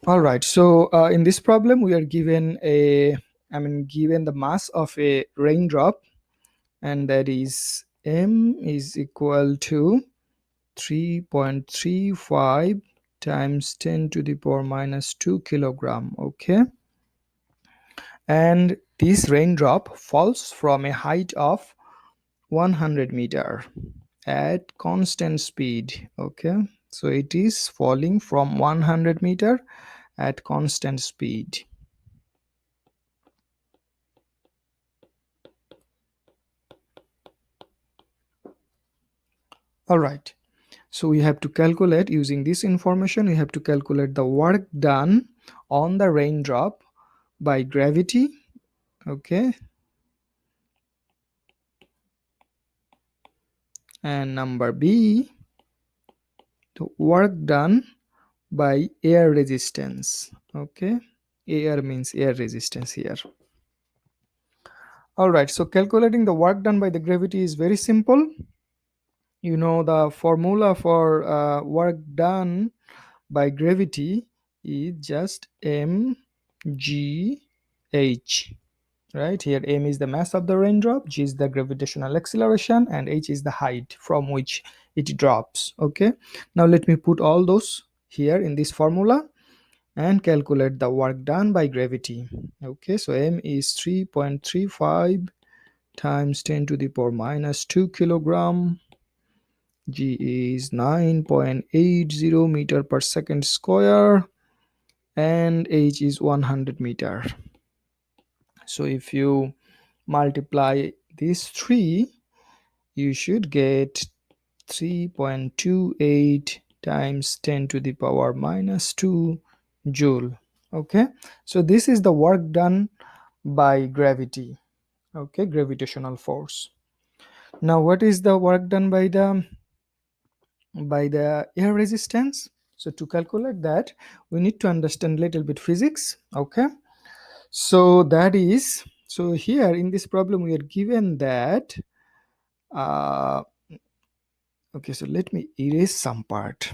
All right. So in this problem, we are given given the mass of a raindrop, and that is m is equal to 3.35 times 10 to the power minus 2 kilogram. Okay. And this raindrop falls from a height of 100 meter at constant speed. Okay. So it is falling from 100 meter at constant speed. All right. So we have to calculate, using this information, we have to calculate the work done on the raindrop by gravity. Okay. And number B, the work done by air resistance. Okay. Air means air resistance here. All right. So calculating the work done by the gravity is very simple. You know, the formula for work done by gravity is just mgh. Right here, m is the mass of the raindrop, g is the gravitational acceleration, and h is the height from which it drops. Okay, now let me put all those here in this formula and calculate the work done by gravity. Okay, so m is 3.35 times 10 to the power minus 2 kilogram. G is 9.80 meter per second square, and h is 100 meter. So if you multiply these three, you should get 3.28 times 10 to the power minus 2 joule. Okay, so this is the work done by gravity. Okay, gravitational force. Now what is the work done by the air resistance? So to calculate that, we need to understand little bit physics. Okay, so that is, so here in this problem we are given that uh, okay, so let me erase some part.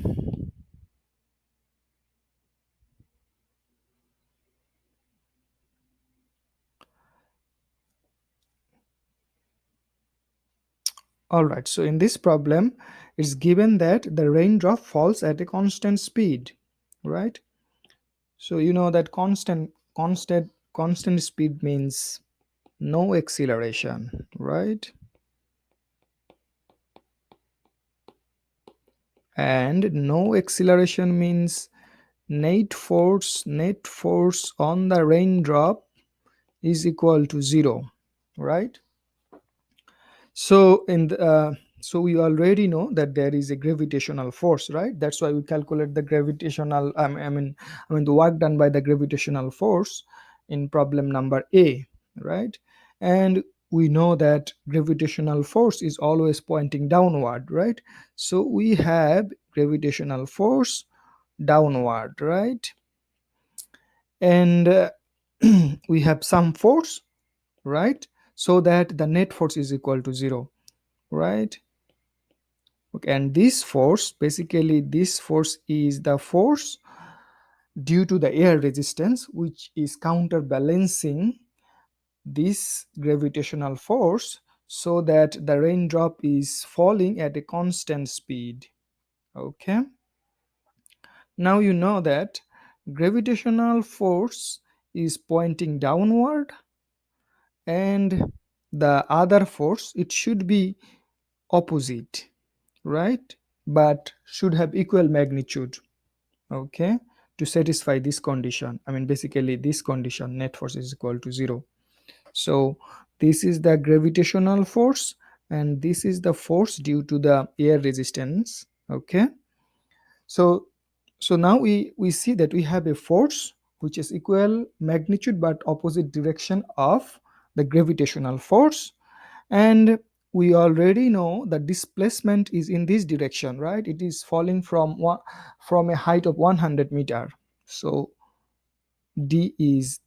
All right, so in this problem it's given that the raindrop falls at a constant speed, right? So you know that constant speed means no acceleration, right? And no acceleration means net force on the raindrop is equal to 0, right? So so we already know that there is a gravitational force, right? That's why we calculate the gravitational I mean the work done by the gravitational force in problem number A, right? And we know that gravitational force is always pointing downward, right? So we have gravitational force downward, right? And we have some force, right? So that the net force is equal to 0, right? Okay, and this force, basically this force is the force due to the air resistance, which is counterbalancing this gravitational force, so that the raindrop is falling at a constant speed. Okay, now you know that gravitational force is pointing downward, and the other force, it should be opposite, right? But should have equal magnitude. Okay, to satisfy this condition, basically this condition, net force is equal to 0. So this is the gravitational force, and this is the force due to the air resistance. Okay, so now we see that we have a force which is equal magnitude but opposite direction of the gravitational force, and we already know the displacement is in this direction, right? It is falling from a height of 100 meter. So d is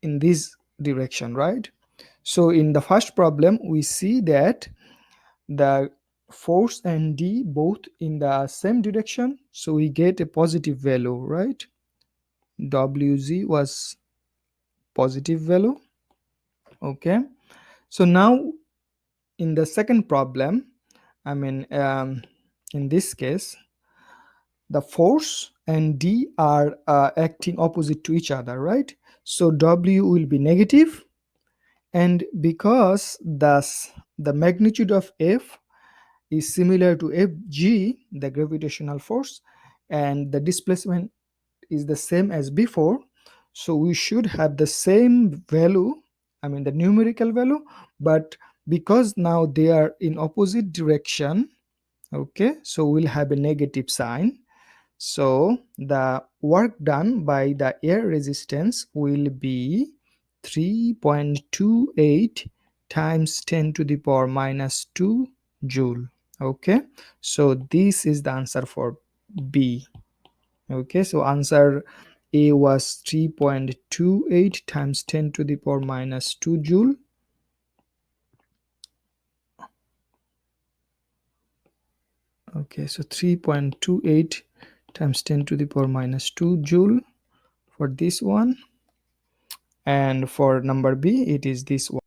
in this direction, right? So in the first problem we see that the force and d both in the same direction, so we get a positive value, right? Wg was positive value. Okay, so now in the second problem, I mean, in this case, the force and D are acting opposite to each other, right? So W will be negative, and because the magnitude of F is similar to Fg, the gravitational force, and the displacement is the same as before, so we should have the same value, I mean the numerical value, but because now they are in opposite direction, okay, so we'll have a negative sign. So the work done by the air resistance will be 3.28 times 10 to the power minus 2 joule. Okay, so this is the answer for B. Okay, so answer A was 3.28 times 10 to the power minus 2 joule. Okay, so 3.28 times 10 to the power minus 2 joule for this one, and for number B it is this one.